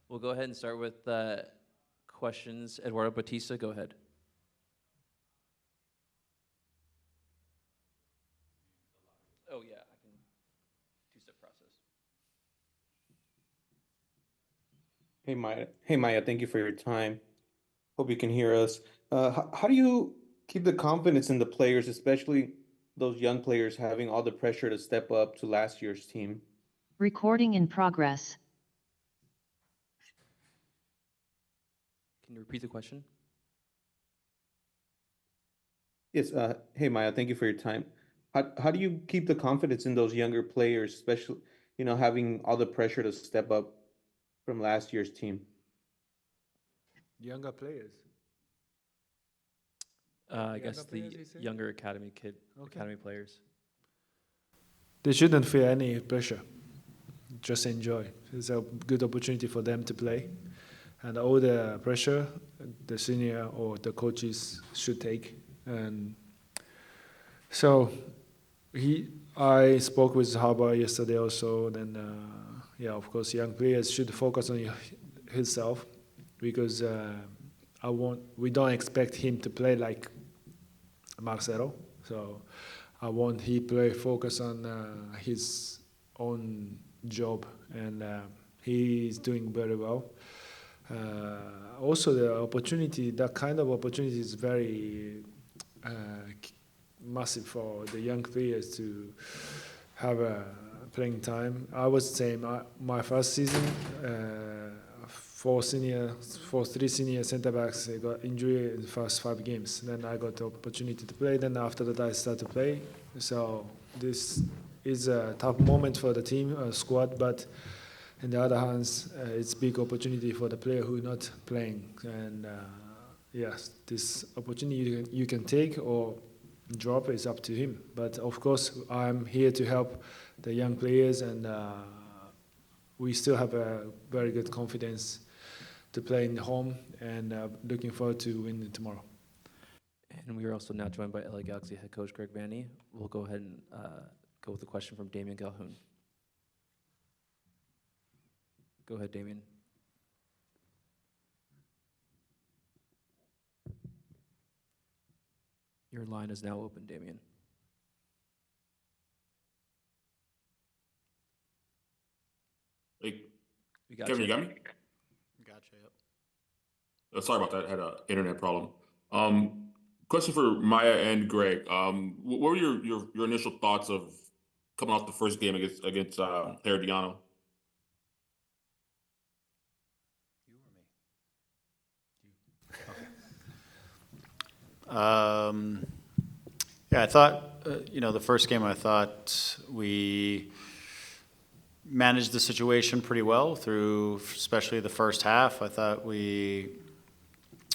We'll go ahead and start with questions. Eduardo Batista, go ahead. Oh, yeah, I can two-step process. Hey Maya, thank you for your time. Hope you can hear us. How do you keep the confidence in the players, especially those young players having all the pressure to step up to last year's team? Recording in progress. Can you repeat the question? Yes, hey Maya, thank you for your time. How do you keep the confidence in those younger players, especially, having all the pressure to step up from last year's team? Younger players. I guess Younger players, the you say? younger Okay. academy players. They shouldn't feel any pressure. Just enjoy. It's a good opportunity for them to play. And all the pressure the senior or the coaches should take. And so I spoke with Haba yesterday also. Then, of course, young players should focus on himself because we don't expect him to play like Marcelo. So I want he focus on his own job, and he is doing very well. Also, that kind of opportunity is very massive for the young players to have a playing time. I was saying my first season, three senior center backs got injury in the first 5 games. Then I got the opportunity to play. Then after that I started to play. So this is a tough moment for the team squad, but on the other hand, it's big opportunity for the player who not playing. And yes, this opportunity you can take or drop is up to him. But of course, I'm here to help the young players, and we still have a very good confidence to play in the home, and looking forward to winning tomorrow. And we are also now joined by LA Galaxy head coach Greg Vanney. We'll go ahead and go with a question from Damien Calhoun. Go ahead, Damien. Your line is now open, Damien. Hey, We got Kevin, you. you got me? Gotcha. Yep. Sorry about that. I had an internet problem. Question for Maya and Greg. What were your initial thoughts of coming off the first game against Herediano? You or me? You. Okay. Yeah, I thought, the first game, I thought we managed the situation pretty well through, especially the first half. I thought we,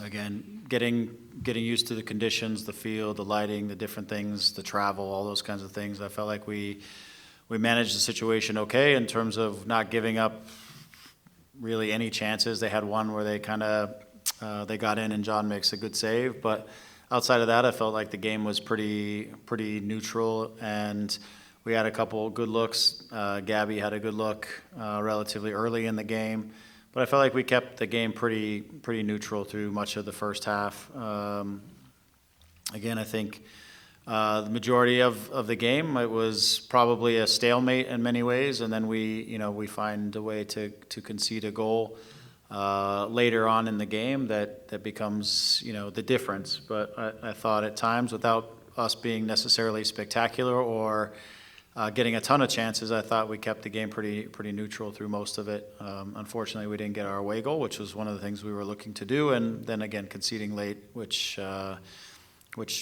again, getting used to the conditions, the field, the lighting, the different things, the travel, all those kinds of things. I felt like we managed the situation okay in terms of not giving up really any chances. They had one where they kind of they got in and John makes a good save, but outside of that, I felt like the game was pretty neutral, and we had a couple good looks. Gabby had a good look relatively early in the game, but I felt like we kept the game pretty neutral through much of the first half. Again, I think the majority of the game, it was probably a stalemate in many ways, and then we find a way to concede a goal later on in the game that becomes the difference. But I thought at times, without us being necessarily spectacular or getting a ton of chances, I thought we kept the game pretty neutral through most of it. Unfortunately, we didn't get our away goal, which was one of the things we were looking to do, and then again conceding late, which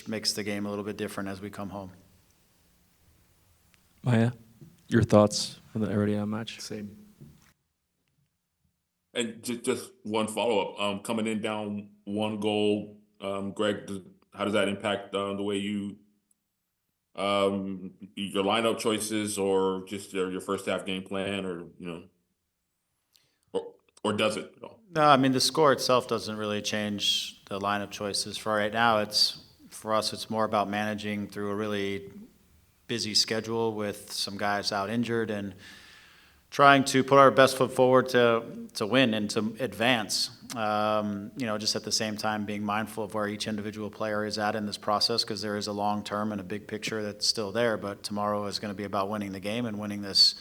makes the game a little bit different as we come home. Maya, your thoughts on the Herediano match? Same. And just one follow-up. Coming in down 1 goal, Greg, how does that impact the way you your lineup choices, or just your first half game plan, or or does it at all? No, I mean the score itself doesn't really change the lineup choices for right now. For us, it's more about managing through a really busy schedule with some guys out injured and trying to put our best foot forward to win and to advance. Just at the same time being mindful of where each individual player is at in this process, because there is a long term and a big picture that's still there. But tomorrow is going to be about winning the game and winning this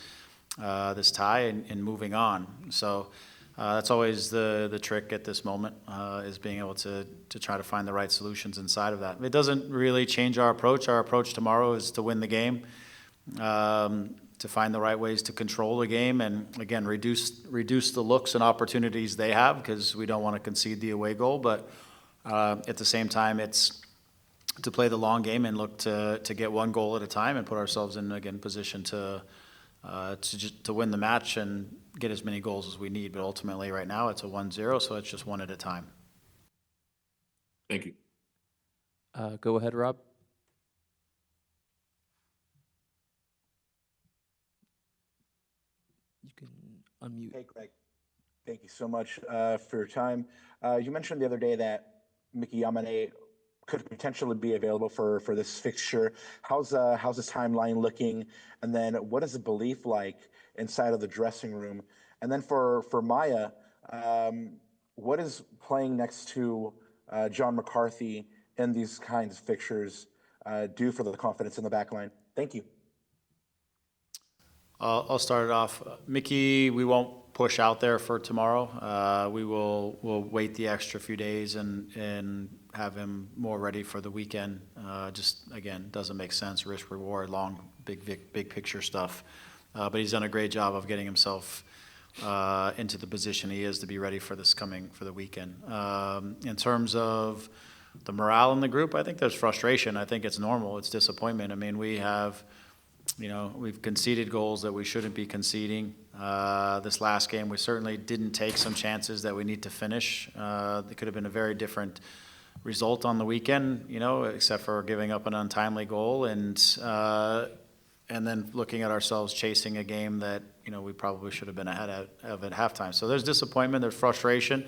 tie and moving on. So that's always the trick at this moment, is being able to try to find the right solutions inside of that. It doesn't really change our approach. Our approach tomorrow is to win the game. To find the right ways to control the game and, again, reduce the looks and opportunities they have, because we don't want to concede the away goal. But at the same time, it's to play the long game and look to get one goal at a time and put ourselves in, again, position to win the match and get as many goals as we need. But ultimately, right now, it's a 1-0, so it's just one at a time. Thank you. Go ahead, Rob. You can unmute. Hey, Greg. Thank you so much for your time. You mentioned the other day that Mickey Yamane could potentially be available for this fixture. How's his timeline looking? And then what is the belief like inside of the dressing room? And then for Maya, what is playing next to John McCarthy in these kinds of fixtures do for the confidence in the back line? Thank you. I'll start it off. Mickey, we won't push out there for tomorrow. We'll wait the extra few days and have him more ready for the weekend. Just, again, doesn't make sense. Risk reward, long, big picture stuff. But he's done a great job of getting himself into the position he is to be ready for the weekend. In terms of the morale in the group, I think there's frustration. I think it's normal. It's disappointment. I mean, we've conceded goals that we shouldn't be conceding. This last game, we certainly didn't take some chances that we need to finish. It could have been a very different result on the weekend, except for giving up an untimely goal and then looking at ourselves chasing a game that, we probably should have been ahead of at halftime. So there's disappointment, there's frustration.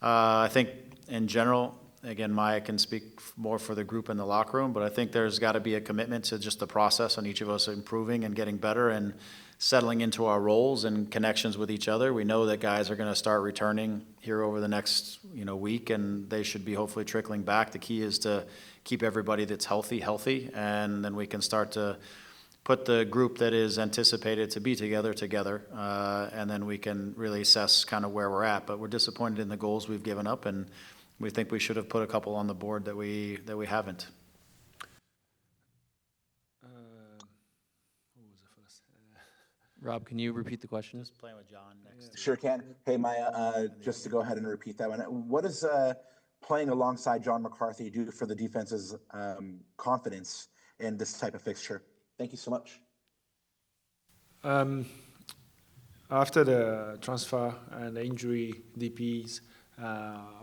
I think in general, again, Maya can speak more for the group in the locker room, but I think there's got to be a commitment to just the process and each of us improving and getting better and settling into our roles and connections with each other. We know that guys are going to start returning here over the next, week, and they should be hopefully trickling back. The key is to keep everybody that's healthy, and then we can start to put the group that is anticipated to be together, and then we can really assess kind of where we're at. But we're disappointed in the goals we've given up, and we think we should have put a couple on the board that we haven't. What was the first? Rob, can you repeat the question? Just playing with John next. Sure can. Hey, Maya, just to go ahead and repeat that one. What does playing alongside John McCarthy do for the defense's confidence in this type of fixture? Thank you so much. After the transfer and the injury DPs,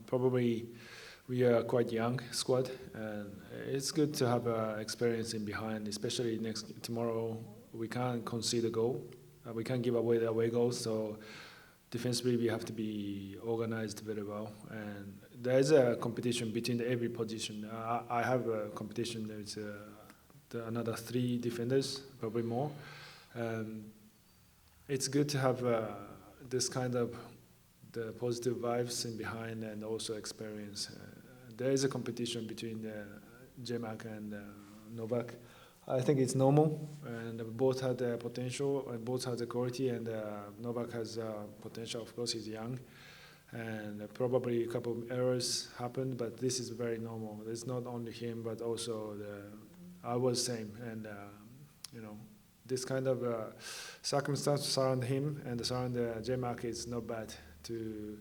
probably we are quite young squad, and it's good to have experience in behind, especially tomorrow. We can't concede a goal. We can't give away the away goals, so defensively we have to be organized very well. And there is a competition between every position. I have a competition. There's another 3 defenders, probably more. It's good to have this kind of the positive vibes in behind and also experience. There is a competition between J-Mac and Novak. I think it's normal, and both have the potential, and both have the quality, and Novak has potential. Of course, he's young, and probably a couple of errors happened, but this is very normal. It's not only him, but also I was same, and this kind of circumstance surround him and surround J-Mac is not bad to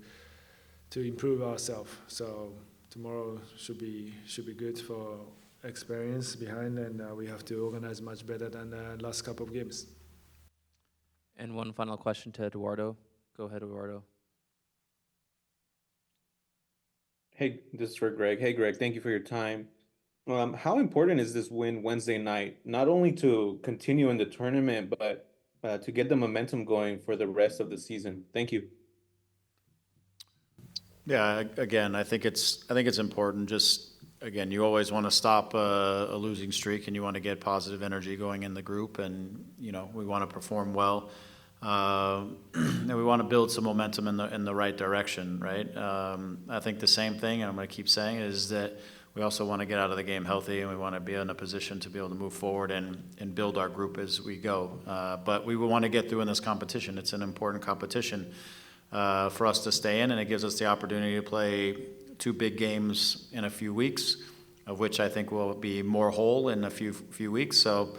improve ourselves. So tomorrow should be good for experience behind, and we have to organize much better than the last couple of games. And one final question to Eduardo. Go ahead, Eduardo. Hey, this is for Greg. Hey, Greg, thank you for your time. How important is this win Wednesday night, not only to continue in the tournament, but to get the momentum going for the rest of the season? Thank you. Yeah, again, I think it's important. Just again, you always want to stop a losing streak, and you want to get positive energy going in the group, and we want to perform well. and we want to build some momentum in the right direction, right? I think the same thing, and I'm going to keep saying it, is that we also want to get out of the game healthy, and we want to be in a position to be able to move forward and build our group as we go. But we will want to get through in this competition. It's an important competition for us to stay in, and it gives us the opportunity to play 2 big games in a few weeks, of which I think will be more whole in a few weeks. So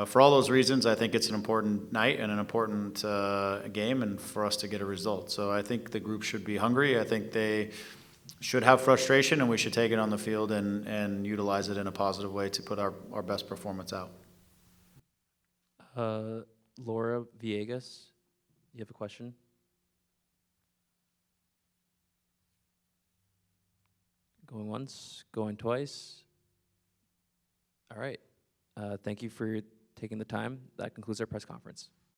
for all those reasons, I think it's an important night and an important game, and for us to get a result. So I think the group should be hungry. I think they should have frustration, and we should take it on the field and utilize it in a positive way to put our best performance out. Laura Villegas, you have a question? Going once, going twice. All right. Thank you for taking the time. That concludes our press conference.